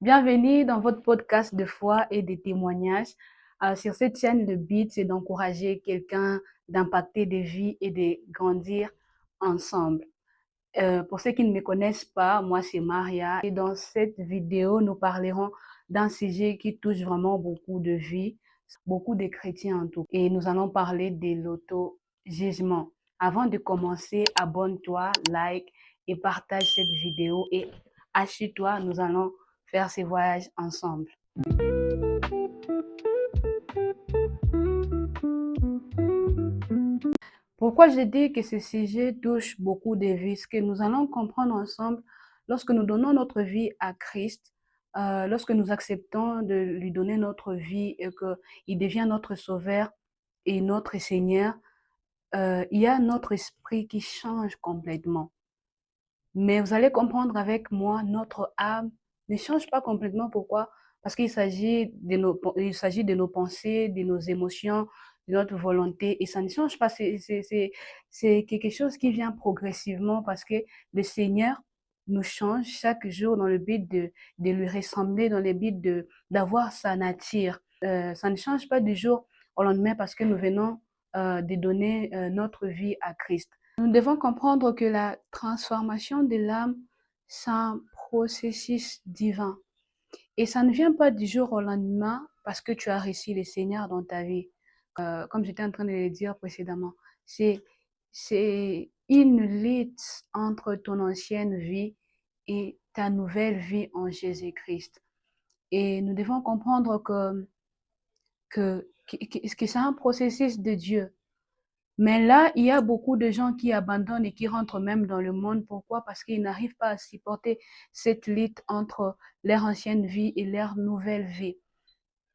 Bienvenue dans votre podcast de foi et de témoignages. Sur cette chaîne, le but, c'est d'encourager quelqu'un, d'impacter des vies et de grandir ensemble. Pour ceux qui ne me connaissent pas, moi, c'est Maria. Et dans cette vidéo, nous parlerons d'un sujet qui touche vraiment beaucoup de vies, beaucoup de chrétiens en tout. Et nous allons parler de l'auto-jugement. Avant de commencer, abonne-toi, like et partage cette vidéo et assieds-toi, nous allons faire ce voyage ensemble. Pourquoi je dis que ce sujet touche beaucoup de vies? Ce que nous allons comprendre ensemble lorsque nous donnons notre vie à Christ, lorsque nous acceptons de lui donner notre vie et qu'il devient notre sauveur et notre Seigneur, il y a notre esprit qui change complètement. Mais vous allez comprendre avec moi, notre âme ne change pas complètement. Pourquoi? Parce qu'il s'agit il s'agit de nos pensées, de nos émotions, de notre volonté. Et ça ne change pas. C'est quelque chose qui vient progressivement parce que le Seigneur nous change chaque jour dans le but de lui ressembler, dans le but d'avoir sa nature. Ça ne change pas du jour au lendemain parce que nous venons de donner notre vie à Christ. Nous devons comprendre que la transformation de l'âme, c'est un processus divin. Et ça ne vient pas du jour au lendemain parce que tu as reçu le Seigneur dans ta vie. Comme j'étais en train de le dire précédemment, c'est, c'est une lutte entre ton ancienne vie et ta nouvelle vie en Jésus-Christ. Et nous devons comprendre que c'est un processus de Dieu. Mais là, il y a beaucoup de gens qui abandonnent et qui rentrent même dans le monde. Pourquoi? Parce qu'ils n'arrivent pas à supporter cette lutte entre leur ancienne vie et leur nouvelle vie.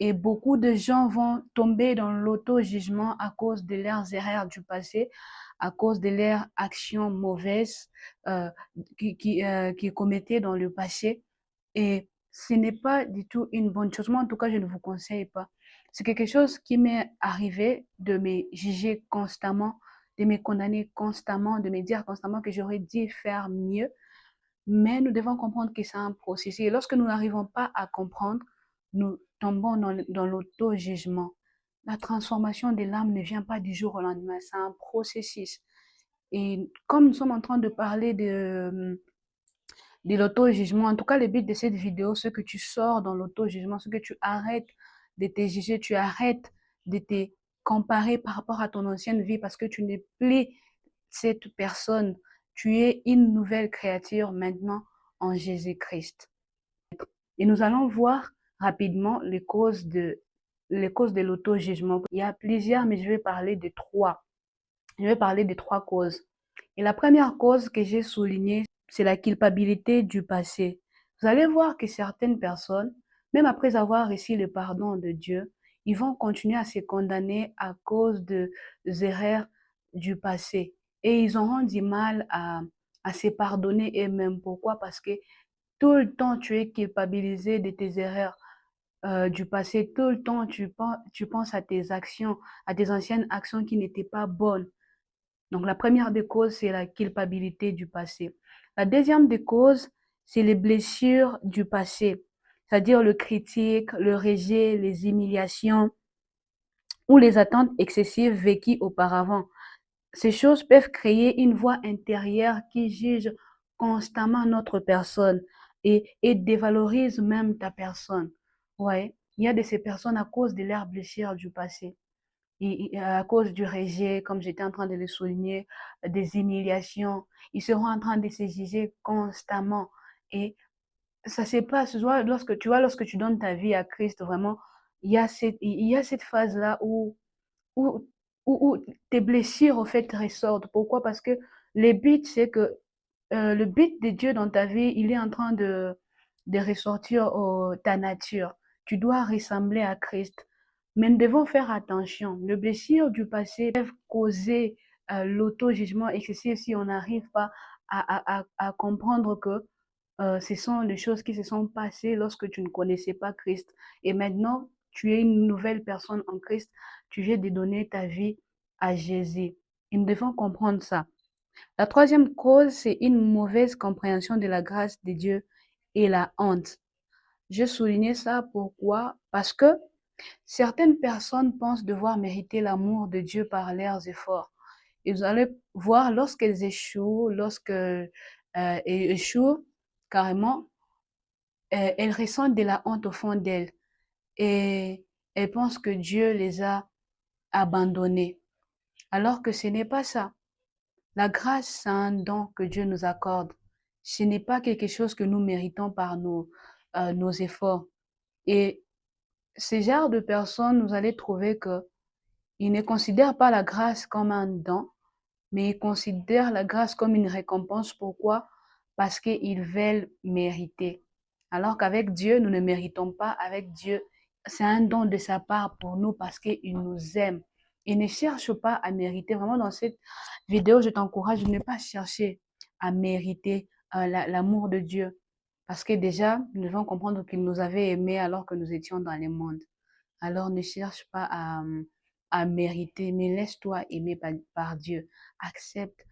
Et beaucoup de gens vont tomber dans l'auto-jugement à cause de leurs erreurs du passé, à cause de leurs actions mauvaises euh, qui commettaient dans le passé. Et ce n'est pas du tout une bonne chose. Moi, en tout cas, je ne vous conseille pas. C'est quelque chose qui m'est arrivé de me juger constamment, de me condamner constamment, de me dire constamment que j'aurais dû faire mieux. Mais nous devons comprendre que c'est un processus. Et lorsque nous n'arrivons pas à comprendre, nous tombons dans l'auto-jugement. La transformation de l'âme ne vient pas du jour au lendemain, c'est un processus. Et comme nous sommes en train de parler de l'auto-jugement, en tout cas, le but de cette vidéo, c'est que tu sors dans l'auto-jugement, c'est que tu arrêtes de te juger, tu arrêtes de te comparer par rapport à ton ancienne vie parce que tu n'es plus cette personne. Tu es une nouvelle créature maintenant en Jésus-Christ. Et nous allons voir rapidement les causes de l'auto-jugement. Il y a plusieurs, mais je vais parler de trois. Je vais parler de trois causes. Et la première cause que j'ai soulignée, c'est la culpabilité du passé. Vous allez voir que certaines personnes, même après avoir reçu le pardon de Dieu, ils vont continuer à se condamner à cause des erreurs du passé. Et ils auront du mal à se pardonner eux-mêmes. Pourquoi? Parce que tout le temps, tu es culpabilisé de tes erreurs du passé. Tout le temps, tu penses à tes actions, à tes anciennes actions qui n'étaient pas bonnes. Donc, la première des causes, c'est la culpabilité du passé. La deuxième des causes, c'est les blessures du passé, c'est-à-dire le critique, le rejet, les humiliations ou les attentes excessives vécues auparavant. Ces choses peuvent créer une voix intérieure qui juge constamment notre personne et dévalorise même ta personne. Ouais, il y a de ces personnes à cause de leurs blessures du passé à cause du rejet, comme j'étais en train de le souligner, des humiliations, ils seront en train de se juger constamment. Et ça se passe, lorsque tu donnes ta vie à Christ, vraiment, il y a cette phase-là où, où tes blessures, au fait, ressortent. Pourquoi? Parce que le but de Dieu dans ta vie, il est en train de ressortir ta nature. Tu dois ressembler à Christ. Mais nous devons faire attention. Les blessures du passé peuvent causer l'auto-jugement excessif si on n'arrive pas à comprendre que ce sont les choses qui se sont passées lorsque tu ne connaissais pas Christ. Et maintenant, tu es une nouvelle personne en Christ. Tu viens de donner ta vie à Jésus. Et nous devons comprendre ça. La troisième cause, c'est une mauvaise compréhension de la grâce de Dieu et la honte. Je soulignais ça pourquoi? Parce que certaines personnes pensent devoir mériter l'amour de Dieu par leurs efforts. Et vous allez voir lorsqu'elles échouent, elles échouent carrément, elles ressentent de la honte au fond d'elles et elles pensent que Dieu les a abandonnées, alors que ce n'est pas ça. La grâce, c'est un don que Dieu nous accorde. Ce n'est pas quelque chose que nous méritons par nos efforts. Et ce genre de personnes, vous allez trouver que ils ne considèrent pas la grâce comme un don, mais ils considèrent la grâce comme une récompense. Pourquoi? Parce qu'ils veulent mériter. Alors qu'avec Dieu, nous ne méritons pas. Avec Dieu, c'est un don de sa part pour nous parce qu'il nous aime. Il ne cherche pas à mériter. Vraiment, dans cette vidéo, je t'encourage de ne pas chercher à mériter l'amour de Dieu. Parce que déjà, nous devons comprendre qu'il nous avait aimés alors que nous étions dans le monde. Alors ne cherche pas à mériter, mais laisse-toi aimer par Dieu. Accepte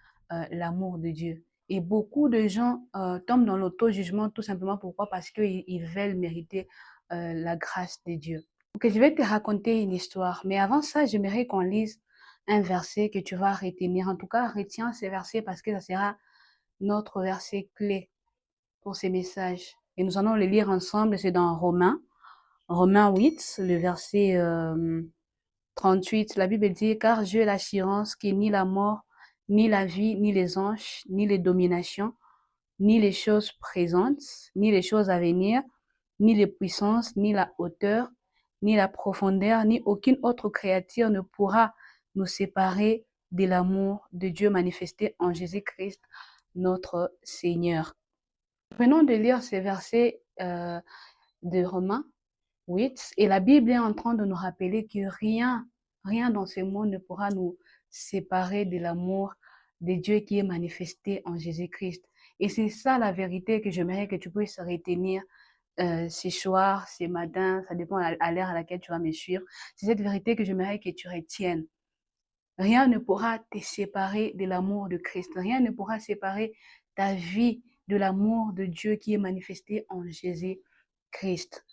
l'amour de Dieu. Et beaucoup de gens tombent dans l'auto-jugement tout simplement pourquoi? Parce qu'ils veulent mériter la grâce de Dieu. Ok, je vais te raconter une histoire, mais avant ça, j'aimerais qu'on lise un verset que tu vas retenir. En tout cas, retiens ces versets parce que ça sera notre verset clé pour ces messages. Et nous allons le lire ensemble, c'est dans Romains 8, le verset 38, la Bible dit, car j'ai l'assurance que ni la mort, ni la vie, ni les anges, ni les dominations, ni les choses présentes, ni les choses à venir, ni les puissances, ni la hauteur, ni la profondeur, ni aucune autre créature ne pourra nous séparer de l'amour de Dieu manifesté en Jésus-Christ, notre Seigneur. Venons de lire ces versets de Romains 8, et la Bible est en train de nous rappeler que rien dans ce monde ne pourra nous séparer de l'amour de Dieu qui est manifesté en Jésus-Christ. Et c'est ça la vérité que j'aimerais que tu puisses retenir ce soir, ce matin, ça dépend à l'heure à laquelle tu vas me suivre. C'est cette vérité que j'aimerais que tu retiennes. Rien ne pourra te séparer de l'amour de Christ. Rien ne pourra séparer ta vie de l'amour de Dieu qui est manifesté en Jésus-Christ.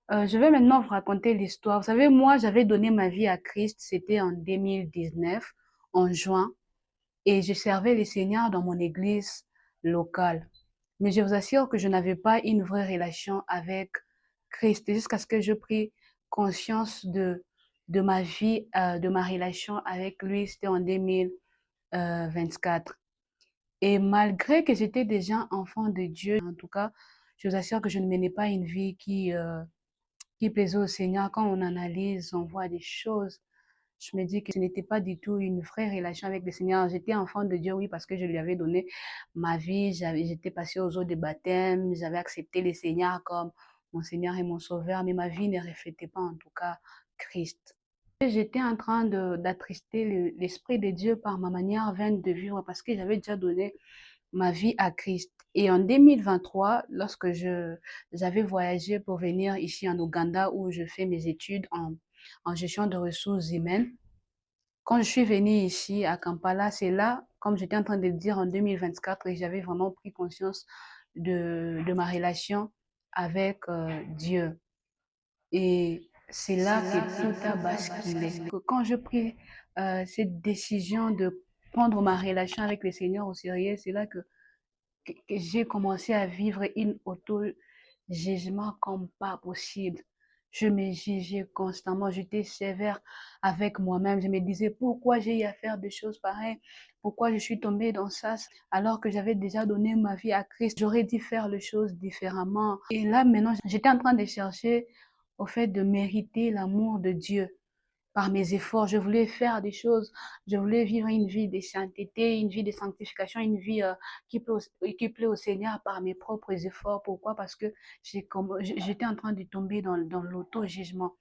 Je vais maintenant vous raconter l'histoire. Vous savez, moi, j'avais donné ma vie à Christ, c'était en 2019, en juin, et je servais le Seigneur dans mon église locale. Mais je vous assure que je n'avais pas une vraie relation avec Christ jusqu'à ce que je pris conscience de ma vie, de ma relation avec lui, c'était en 2024. Et malgré que j'étais déjà enfant de Dieu, en tout cas, je vous assure que je ne menais pas une vie qui plaisait au Seigneur. Quand on analyse, on voit des choses. Je me dis que ce n'était pas du tout une vraie relation avec le Seigneur. J'étais enfant de Dieu, oui, parce que je lui avais donné ma vie. J'étais passée aux eaux de baptême. J'avais accepté le Seigneur comme mon Seigneur et mon Sauveur. Mais ma vie ne reflétait pas, en tout cas, Christ. J'étais en train d'attrister l'Esprit de Dieu par ma manière vaine de vivre parce que j'avais déjà donné ma vie à Christ. Et en 2023, lorsque j'avais voyagé pour venir ici en Ouganda où je fais mes études en gestion de ressources humaines, quand je suis venue ici à Kampala, c'est là, comme j'étais en train de le dire en 2024, et j'avais vraiment pris conscience de ma relation avec Dieu. Et c'est là que tout a basculé. Que quand je pris cette décision de prendre ma relation avec le Seigneur au sérieux, c'est là que j'ai commencé à vivre une auto-jugement comme pas possible. Je me jugeais constamment, j'étais sévère avec moi-même. Je me disais pourquoi j'ai eu à faire des choses pareilles, pourquoi je suis tombée dans ça, alors que j'avais déjà donné ma vie à Christ. J'aurais dû faire les choses différemment. Et là, maintenant, j'étais en train de chercher au fait de mériter l'amour de Dieu par mes efforts. Je voulais faire des choses. Je voulais vivre une vie de sainteté, une vie de sanctification, une vie qui plaît au Seigneur par mes propres efforts. Pourquoi? Parce que j'étais en train de tomber dans l'auto-jugement.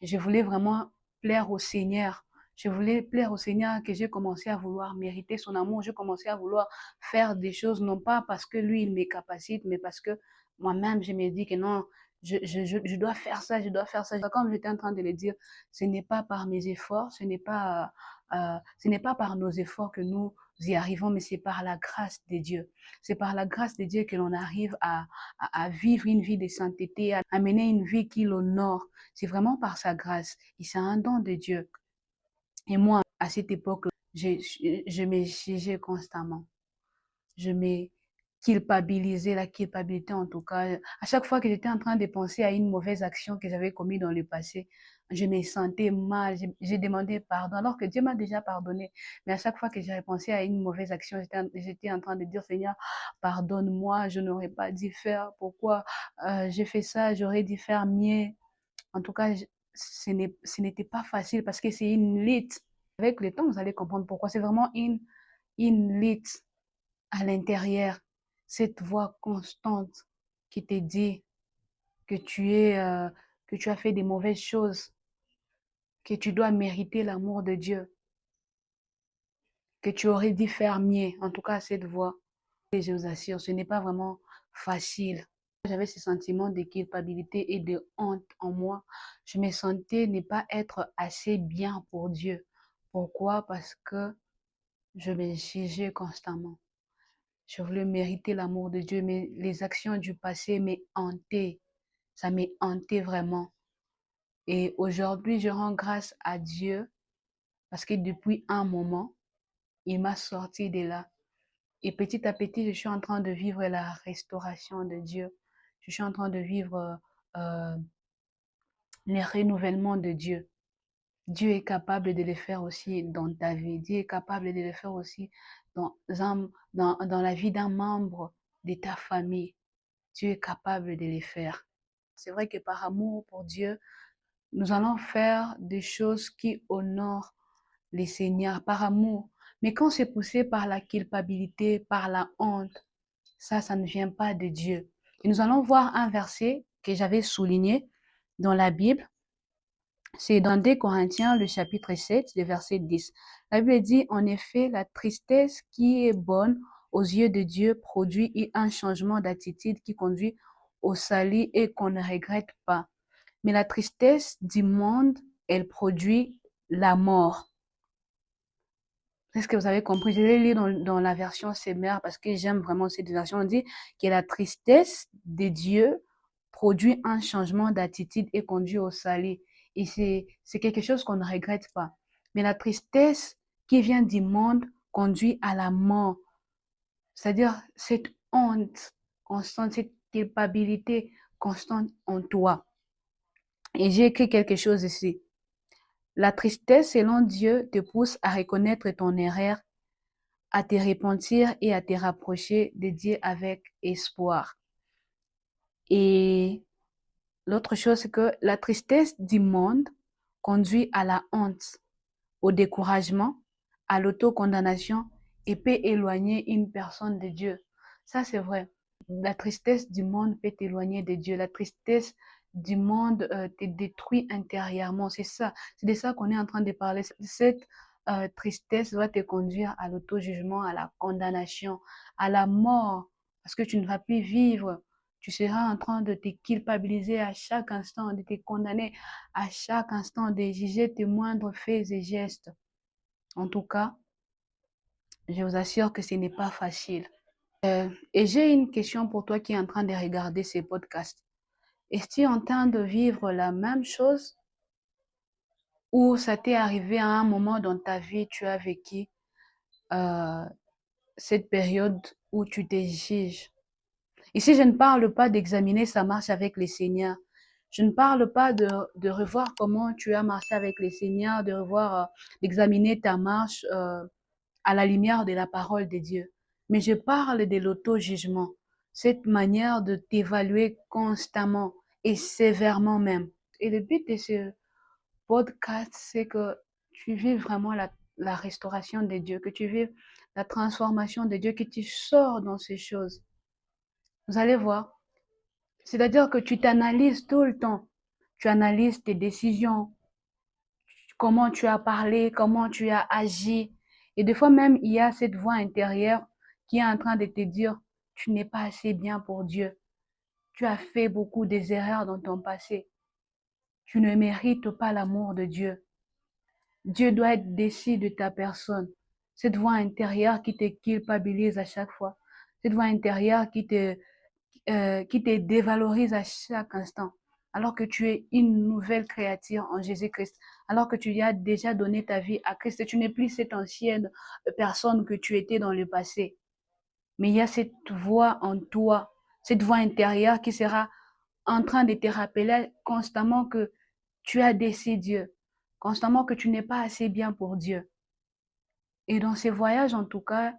Je voulais vraiment plaire au Seigneur. Je voulais plaire au Seigneur que j'ai commencé à vouloir mériter son amour. J'ai commencé à vouloir faire des choses, non pas parce que lui, il me capacite, mais parce que moi-même, je me dis que non, je dois faire ça, je dois faire ça. Comme j'étais en train de le dire, ce n'est pas par mes efforts, ce n'est pas par nos efforts que nous y arrivons, mais c'est par la grâce de Dieu. C'est par la grâce de Dieu que l'on arrive à vivre une vie de sainteté, à mener une vie qui l'honore. C'est vraiment par sa grâce. Et c'est un don de Dieu. Et moi, à cette époque-là, je me jugeais constamment. Je me culpabilisais, la culpabilité en tout cas. À chaque fois que j'étais en train de penser à une mauvaise action que j'avais commise dans le passé, je me sentais mal, j'ai demandé pardon, alors que Dieu m'a déjà pardonné. Mais à chaque fois que j'ai pensé à une mauvaise action, j'étais en train de dire, Seigneur, pardonne-moi, je n'aurais pas dû faire, pourquoi j'ai fait ça, j'aurais dû faire mieux. En tout cas, ce n'était pas facile parce que c'est une lutte. Avec le temps, vous allez comprendre pourquoi. C'est vraiment une lutte à l'intérieur, cette voix constante qui te dit que que tu as fait des mauvaises choses, que tu dois mériter l'amour de Dieu, que tu aurais dû faire mieux. En tout cas, cette voix, et je vous assure, ce n'est pas vraiment facile. J'avais ce sentiment de culpabilité et de honte en moi. Je me sentais ne pas être assez bien pour Dieu. Pourquoi? Parce que je me jugeais constamment. Je voulais mériter l'amour de Dieu, mais les actions du passé m'ont hanté. Ça m'a hanté vraiment. Et aujourd'hui, je rends grâce à Dieu parce que depuis un moment, il m'a sorti de là. Et petit à petit, je suis en train de vivre la restauration de Dieu. Je suis en train de vivre le renouvellement de Dieu. Dieu est capable de le faire aussi dans ta vie. Dieu est capable de le faire aussi dans la vie d'un membre de ta famille. Dieu est capable de le faire. C'est vrai que par amour pour Dieu, nous allons faire des choses qui honorent les Seigneurs par amour. Mais quand c'est poussé par la culpabilité, par la honte, ça ne vient pas de Dieu. Et nous allons voir un verset que j'avais souligné dans la Bible. C'est dans 2 Corinthiens, le chapitre 7, le verset 10. La Bible dit, en effet, la tristesse qui est bonne aux yeux de Dieu produit un changement d'attitude qui conduit au salut et qu'on ne regrette pas. Mais la tristesse du monde, elle produit la mort. Est-ce que vous avez compris? Je vais lire dans la version Semeur parce que j'aime vraiment cette version. On dit que la tristesse de Dieu produit un changement d'attitude et conduit au salut. Et c'est quelque chose qu'on ne regrette pas. Mais la tristesse qui vient du monde conduit à la mort. C'est-à-dire cette honte constante, cette culpabilité constante en toi. Et j'ai écrit quelque chose ici. La tristesse, selon Dieu, te pousse à reconnaître ton erreur, à te repentir et à te rapprocher de Dieu avec espoir. Et l'autre chose, c'est que la tristesse du monde conduit à la honte, au découragement, à l'autocondamnation et peut éloigner une personne de Dieu. Ça, c'est vrai. La tristesse du monde peut t'éloigner de Dieu. La tristesse du monde te détruit intérieurement. C'est ça. C'est de ça qu'on est en train de parler. Cette tristesse va te conduire à l'auto-jugement, à la condamnation, à la mort, parce que tu ne vas plus vivre. Tu seras en train de te culpabiliser à chaque instant, de te condamner à chaque instant, de juger tes moindres faits et gestes. En tout cas, je vous assure que ce n'est pas facile. Et j'ai une question pour toi qui est en train de regarder ces podcasts. Est-ce que tu es en train de vivre la même chose ou ça t'est arrivé à un moment dans ta vie, tu as vécu euh, cette période où tu te juges? Ici, je ne parle pas d'examiner sa marche avec le Seigneur. Je ne parle pas de revoir comment tu as marché avec le Seigneur, de revoir, d'examiner ta marche à la lumière de la parole de Dieu. Mais je parle de l'auto-jugement, cette manière de t'évaluer constamment et sévèrement même. Et le but de ce podcast, c'est que tu vives vraiment la restauration de Dieu, que tu vives la transformation de Dieu, que tu sors dans ces choses. Vous allez voir. C'est-à-dire que tu t'analyses tout le temps. Tu analyses tes décisions, comment tu as parlé, comment tu as agi. Et des fois même, il y a cette voix intérieure qui est en train de te dire, tu n'es pas assez bien pour Dieu. Tu as fait beaucoup des erreurs dans ton passé. Tu ne mérites pas l'amour de Dieu. Dieu doit être déçu de ta personne. cette voix intérieure qui te culpabilise à chaque fois, cette voix intérieure qui te dévalorise à chaque instant, alors que tu es une nouvelle créature en Jésus-Christ, alors que tu as déjà donné ta vie à Christ, tu n'es plus cette ancienne personne que tu étais dans le passé, mais il y a cette voix en toi, cette voix intérieure qui sera en train de te rappeler constamment que tu as déçu Dieu, constamment que tu n'es pas assez bien pour Dieu. Et dans ces voyages, en tout cas,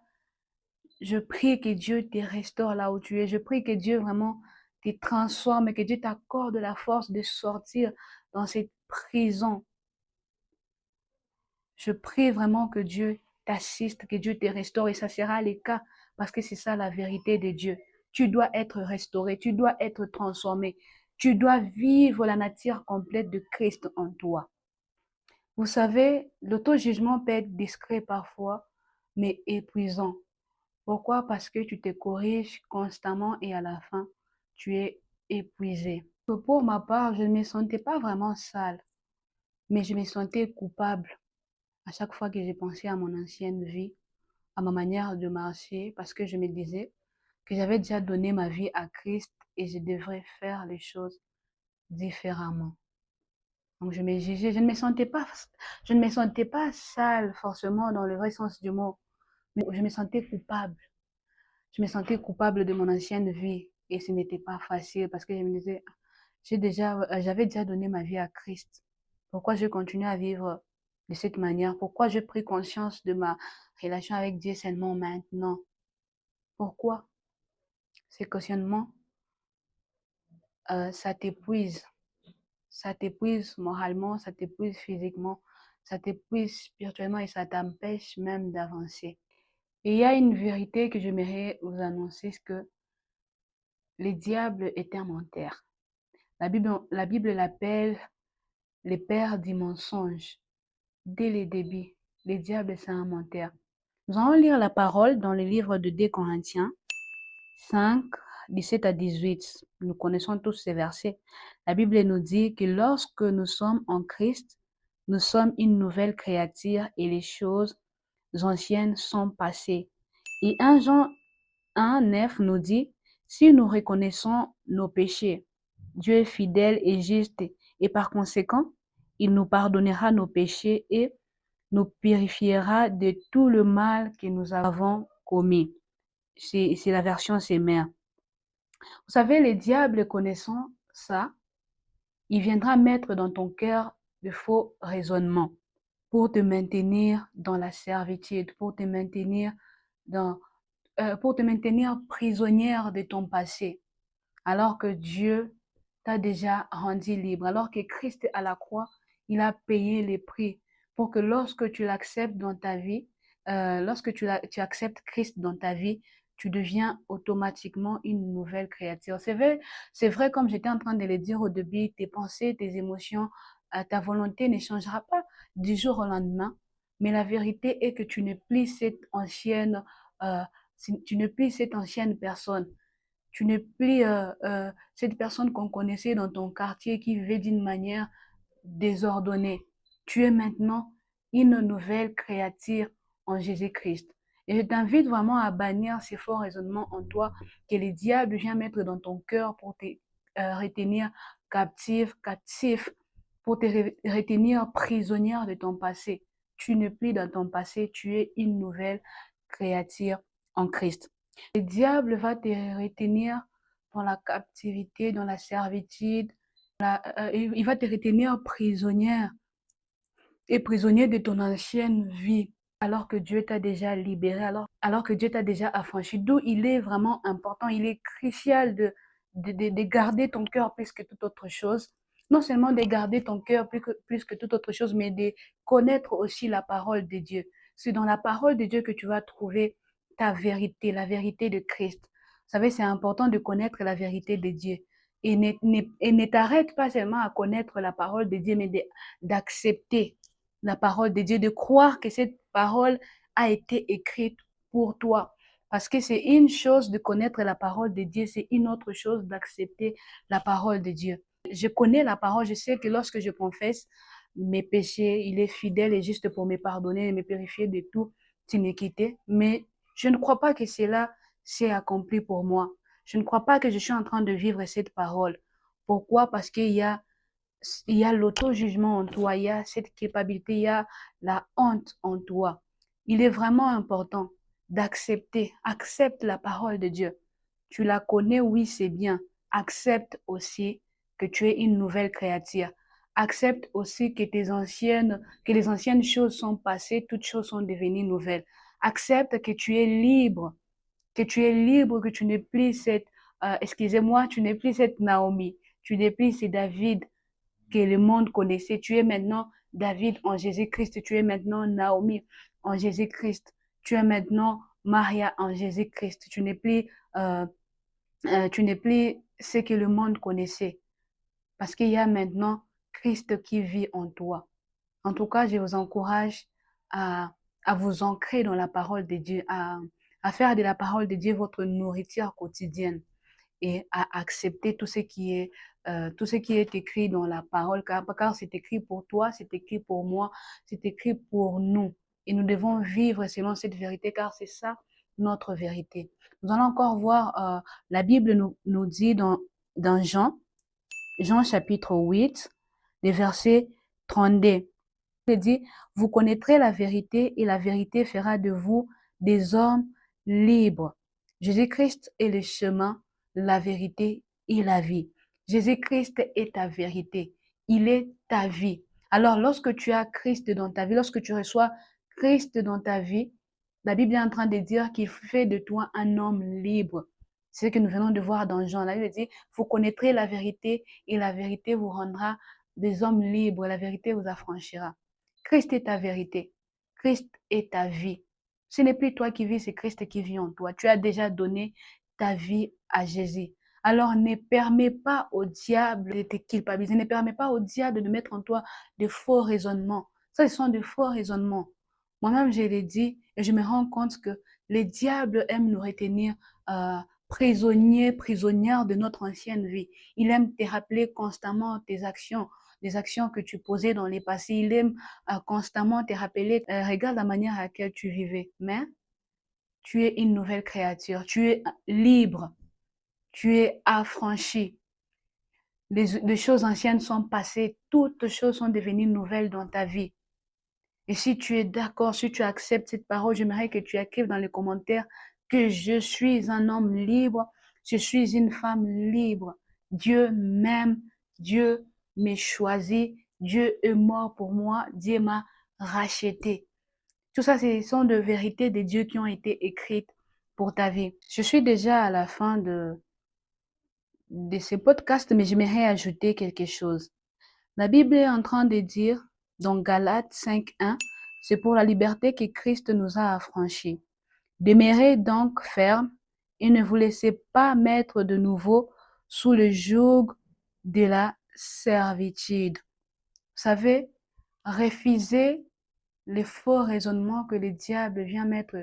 je prie que Dieu te restaure là où tu es. Je prie que Dieu vraiment te transforme, que Dieu t'accorde la force de sortir dans cette prison. Je prie vraiment que Dieu t'assiste, que Dieu te restaure et ça sera le cas parce que c'est ça la vérité de Dieu. Tu dois être restauré, tu dois être transformé, tu dois vivre la nature complète de Christ en toi. Vous savez, l'auto-jugement peut être discret parfois, mais épuisant. Pourquoi? Parce que tu te corriges constamment et à la fin, tu es épuisé. Pour ma part, je ne me sentais pas vraiment sale, mais je me sentais coupable à chaque fois que j'ai pensé à mon ancienne vie, à ma manière de marcher, parce que je me disais que j'avais déjà donné ma vie à Christ et je devrais faire les choses différemment. Donc je me jugeais, je ne me sentais pas sale forcément dans le vrai sens du mot, mais je me sentais coupable. Je me sentais coupable de mon ancienne vie et ce n'était pas facile parce que je me disais, j'avais déjà donné ma vie à Christ. Pourquoi je continue à vivre de cette manière? Pourquoi j'ai pris conscience de ma relation avec Dieu seulement maintenant? Pourquoi? Ces questionnements, ça t'épuise. Ça t'épuise moralement, ça t'épuise physiquement, ça t'épuise spirituellement et ça t'empêche même d'avancer. Et il y a une vérité que j'aimerais vous annoncer, c'est que le diable est un menteur. La Bible l'appelle le père du mensonge. Dès le début, le diable c'est un menteur. Nous allons lire la parole dans le livre de 2 Corinthiens 5, 17 à 18. Nous connaissons tous ces versets. La Bible nous dit que lorsque nous sommes en Christ, nous sommes une nouvelle créature et les choses anciennes sont passées. Et 1 Jean 1, 9 nous dit, si nous reconnaissons nos péchés, Dieu est fidèle et juste et par conséquent, il nous pardonnera nos péchés et nous purifiera de tout le mal que nous avons commis. C'est la version Semeur. Vous savez, le diable connaissant ça, il viendra mettre dans ton cœur de faux raisonnements pour te maintenir dans la servitude, dans, pour te maintenir prisonnière de ton passé, alors que Dieu t'a déjà rendu libre, alors que Christ à la croix, il a payé les prix pour que lorsque tu l'acceptes dans ta vie, lorsque tu acceptes Christ dans ta vie, tu deviens automatiquement une nouvelle créature. C'est vrai, comme j'étais en train de le dire au début, tes pensées, tes émotions, ta volonté ne changera pas du jour au lendemain, mais la vérité est que euh, tu n'es plus cette ancienne personne. Tu n'es plus cette personne qu'on connaissait dans ton quartier qui vivait d'une manière désordonnée. Tu es maintenant une nouvelle créature en Jésus-Christ. Et je t'invite vraiment à bannir ces faux raisonnements en toi que le diable vient mettre dans ton cœur pour te retenir captif, pour te retenir prisonnière de ton passé. Tu n'es plus dans ton passé, tu es une nouvelle créature en Christ. Le diable va te retenir dans la captivité, dans la servitude. Il va te retenir prisonnière et prisonnier de ton ancienne vie, alors que Dieu t'a déjà libéré, alors que Dieu t'a déjà affranchi. D'où il est vraiment important, il est crucial de garder ton cœur plus que toute autre chose. Non seulement de garder ton cœur plus que toute autre chose, mais de connaître aussi la parole de Dieu. C'est dans la parole de Dieu que tu vas trouver ta vérité, la vérité de Christ. Vous savez, c'est important de connaître la vérité de Dieu. Et ne t'arrête pas seulement à connaître la parole de Dieu, mais d'accepter la parole de Dieu, de croire que cette parole a été écrite pour toi. Parce que c'est une chose de connaître la parole de Dieu, c'est une autre chose d'accepter la parole de Dieu. Je connais la parole, je sais que lorsque je confesse mes péchés, il est fidèle et juste pour me pardonner et me purifier de tout iniquité, mais je ne crois pas que cela s'est accompli pour moi. Je ne crois pas que je suis en train de vivre cette parole. Pourquoi? Parce il y a l'auto-jugement en toi, il y a cette culpabilité, il y a la honte en toi. Il est vraiment important d'accepter, accepte la parole de Dieu. Tu la connais, oui, c'est bien. Accepte aussi que tu es une nouvelle créature. Accepte aussi que que les anciennes choses sont passées, toutes choses sont devenues nouvelles. Accepte que tu es libre, que tu es libre, que tu n'es plus excusez-moi, tu n'es plus cette Naomi, tu n'es plus ce David que le monde connaissait. Tu es maintenant David en Jésus-Christ. Tu es maintenant Naomi en Jésus-Christ. Tu es maintenant Maria en Jésus-Christ. Euh, tu n'es plus ce que le monde connaissait. Parce qu'il y a maintenant Christ qui vit en toi. En tout cas, je vous encourage à, à vous ancrer dans la parole de Dieu, à faire de la parole de Dieu votre nourriture quotidienne et à accepter tout ce qui est écrit dans la parole, car c'est écrit pour toi, c'est écrit pour moi, c'est écrit pour nous. Et nous devons vivre selon cette vérité, car c'est ça notre vérité. Nous allons encore voir, la Bible nous dit dans Jean chapitre 8, les versets 32. Il dit, vous connaîtrez la vérité et la vérité fera de vous des hommes libres. Jésus-Christ est le chemin, la vérité et la vie. Jésus-Christ est ta vérité. Il est ta vie. Alors, lorsque tu as Christ dans ta vie, lorsque tu reçois Christ dans ta vie, la Bible est en train de dire qu'il fait de toi un homme libre. C'est ce que nous venons de voir dans Jean. La Bible dit, vous connaîtrez la vérité et la vérité vous rendra des hommes libres. La vérité vous affranchira. Christ est ta vérité. Christ est ta vie. Ce n'est plus toi qui vis, c'est Christ qui vit en toi. Tu as déjà donné ta vie à Jésus. Alors ne permets pas au diable de te culpabiliser. Ne permets pas au diable de mettre en toi de faux raisonnements. Ça, ce sont de faux raisonnements. Moi-même, je l'ai dit et je me rends compte que le diable aime nous retenir prisonniers, prisonnières de notre ancienne vie. Il aime te rappeler constamment tes actions, les actions que tu posais dans les passés. Il aime constamment te rappeler, regarde la manière à laquelle tu vivais. Mais tu es une nouvelle créature, tu es libre, tu es affranchi. Les choses anciennes sont passées, toutes choses sont devenues nouvelles dans ta vie. Et si tu es d'accord, si tu acceptes cette parole, j'aimerais que tu écrives dans les commentaires que je suis un homme libre, je suis une femme libre. Dieu m'aime, Dieu m'a choisi, Dieu est mort pour moi, Dieu m'a racheté. Tout ça, ce sont des vérités de Dieu qui ont été écrites pour ta vie. Je suis déjà à la fin de ce podcast, mais j'aimerais ajouter quelque chose. La Bible est en train de dire dans Galates 5:1, c'est pour la liberté que Christ nous a affranchis. Demeurez donc fermes et ne vous laissez pas mettre de nouveau sous le joug de la servitude. Vous savez, refusez les faux raisonnements que le diable vient mettre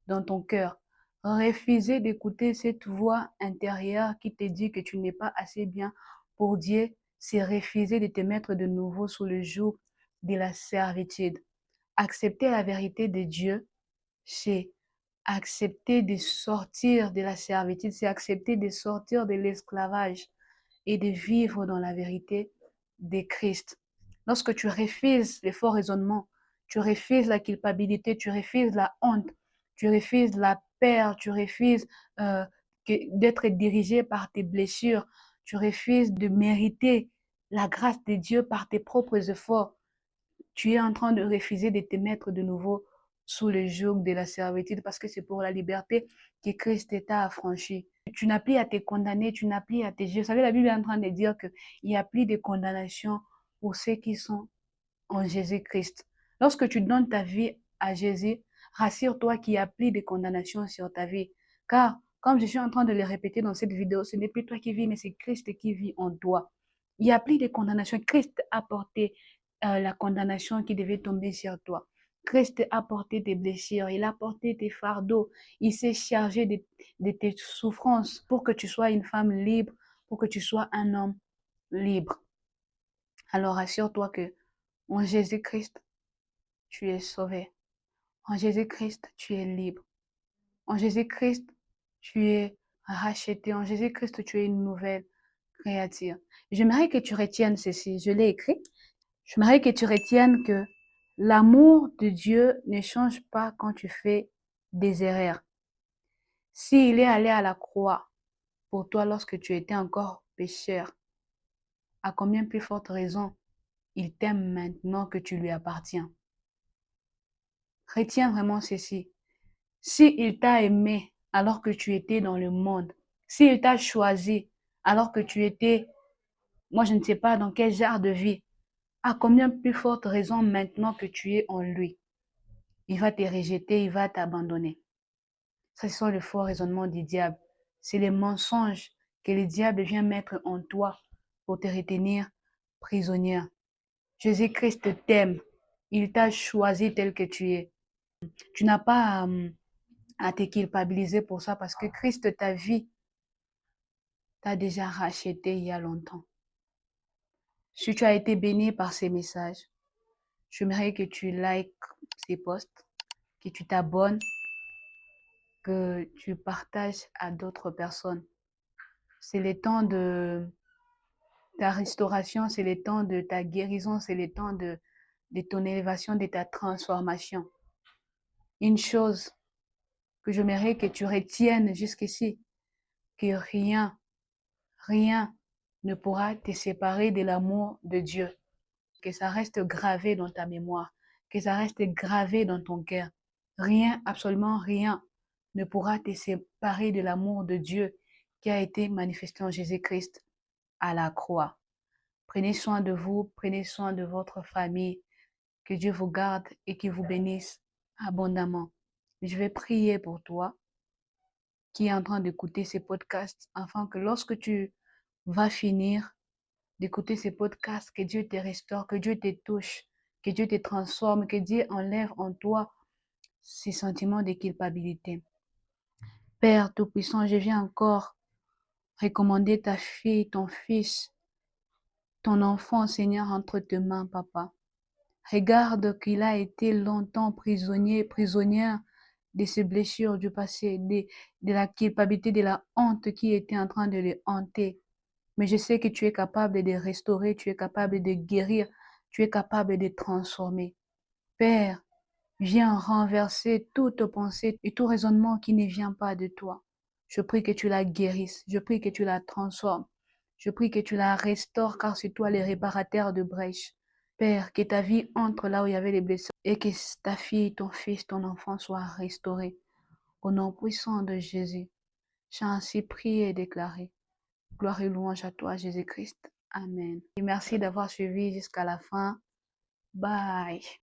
dans ton cœur. Refusez d'écouter cette voix intérieure qui te dit que tu n'es pas assez bien pour Dieu. C'est refuser de te mettre de nouveau sous le joug de la servitude. Accepter la vérité de Dieu, c'est accepter de sortir de la servitude, c'est accepter de sortir de l'esclavage et de vivre dans la vérité de Christ. Lorsque tu refuses les faux raisonnements, tu refuses la culpabilité, tu refuses la honte, tu refuses la peur, tu refuses d'être dirigé par tes blessures, tu refuses de mériter la grâce de Dieu par tes propres efforts, tu es en train de refuser de te mettre de nouveau sous le joug de la servitude parce que c'est pour la liberté que Christ t'a affranchi. Tu n'as plus à te condamner, tu n'as plus à te juger. Vous savez, la Bible est en train de dire qu'il n'y a plus de condamnation pour ceux qui sont en Jésus-Christ. Lorsque tu donnes ta vie à Jésus, rassure-toi qu'il n'y a plus de condamnation sur ta vie. Car, comme je suis en train de le répéter dans cette vidéo, ce n'est plus toi qui vis, mais c'est Christ qui vit en toi. Il n'y a plus de condamnation. Christ a porté la condamnation qui devait tomber sur toi. Christ a porté tes blessures, il a porté tes fardeaux, il s'est chargé de tes souffrances pour que tu sois une femme libre, pour que tu sois un homme libre. Alors assure-toi que en Jésus-Christ, tu es sauvé. En Jésus-Christ, tu es libre. En Jésus-Christ, tu es racheté. En Jésus-Christ, tu es une nouvelle créature. J'aimerais que tu retiennes ceci. Je l'ai écrit. J'aimerais que tu retiennes que l'amour de Dieu ne change pas quand tu fais des erreurs. S'il est allé à la croix pour toi lorsque tu étais encore pécheur, à combien plus forte raison il t'aime maintenant que tu lui appartiens. Retiens vraiment ceci. S'il t'a aimé alors que tu étais dans le monde, s'il t'a choisi alors que tu étais, moi je ne sais pas dans quel genre de vie, à combien plus forte raison maintenant que tu es en lui, il va te rejeter, il va t'abandonner. Ça, ce sont les faux raisonnements du diable. C'est les mensonges que le diable vient mettre en toi pour te retenir prisonnière. Jésus-Christ t'aime. Il t'a choisi tel que tu es. Tu n'as pas à te culpabiliser pour ça parce que Christ, ta vie, t'a déjà racheté il y a longtemps. Si tu as été béni par ces messages, j'aimerais que tu likes ces posts, que tu t'abonnes, que tu partages à d'autres personnes. C'est le temps de ta restauration, c'est le temps de ta guérison, c'est le temps de ton élévation, de ta transformation. Une chose que j'aimerais que tu retiennes jusqu'ici, que rien ne pourra te séparer de l'amour de Dieu. Que ça reste gravé dans ta mémoire, que ça reste gravé dans ton cœur. Rien, absolument rien, ne pourra te séparer de l'amour de Dieu qui a été manifesté en Jésus-Christ à la croix. Prenez soin de vous, prenez soin de votre famille. Que Dieu vous garde et qu'il vous bénisse abondamment. Je vais prier pour toi qui est en train d'écouter ces podcasts afin que lorsque tu vas finir d'écouter ces podcasts, que Dieu te restaure, que Dieu te touche, que Dieu te transforme, que Dieu enlève en toi ces sentiments de culpabilité. Père Tout-Puissant, je viens encore recommander ta fille, ton fils, ton enfant, Seigneur, entre tes mains, Papa. Regarde qu'il a été longtemps prisonnier, prisonnière de ses blessures du passé, de la culpabilité, de la honte qui était en train de le hanter. Mais je sais que tu es capable de restaurer, tu es capable de guérir, tu es capable de transformer. Père, viens renverser toute pensée et tout raisonnement qui ne vient pas de toi. Je prie que tu la guérisses, je prie que tu la transformes, je prie que tu la restaures car c'est toi le réparateur de brèches. Père, que ta vie entre là où il y avait les blessures et que ta fille, ton fils, ton enfant soient restaurés. Au nom puissant de Jésus, j'ai ainsi prié et déclaré. Gloire et louange à toi, Jésus-Christ. Amen. Et merci d'avoir suivi jusqu'à la fin. Bye.